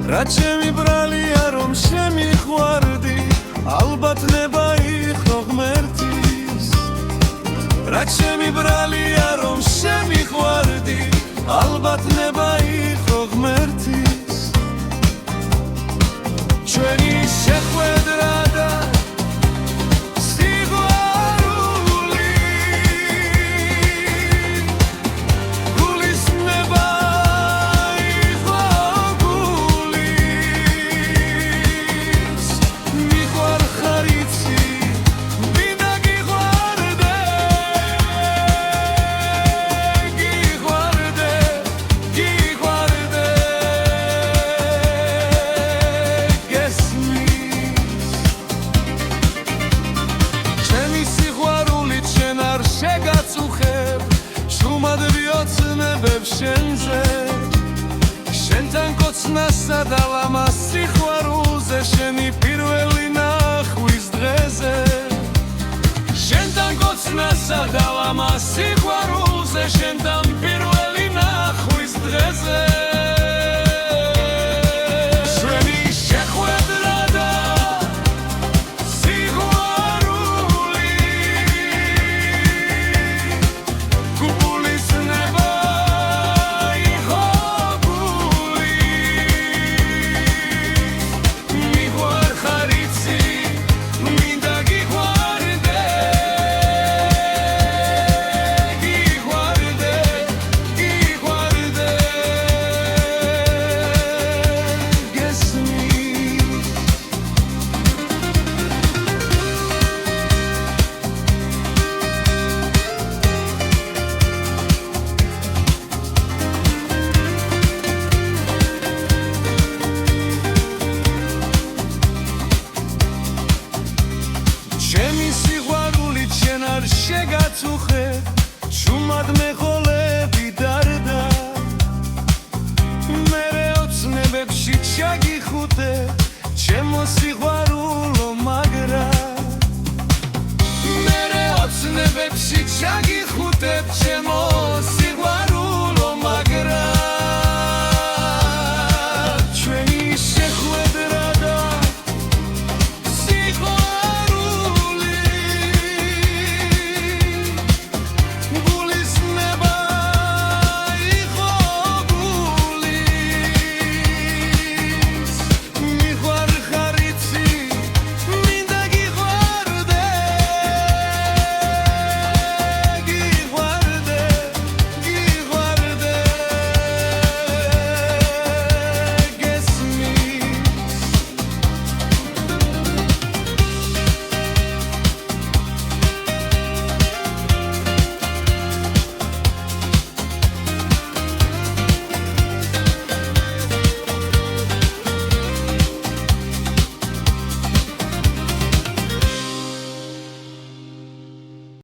რაც ჩემი ბრალია რომ შემიყვარდი ალბათ ნება იყო ღმერთის რაც ჩემი ბრალია რომ შემიყვარდი ალბათ ნება იყო ღმერთის ჩვენი შეხვედრა და შუმად ვიოცნებებ შენზე შენთან კოცნასა და ლამას სიყვარულზე შენი პირველი ნახვის დღეზე შენთან კოცნასა და ლამას სიყვარულზე შენთან პირველი ნახვის დღეზე შეგაწუხე შუმად მეღოლები დარდა მერე ოცნებებში ჩაგიხუტე ჩემო სიყვარულო მაგრა მერე ოცნებებში ჩაგიხუტე ჩემო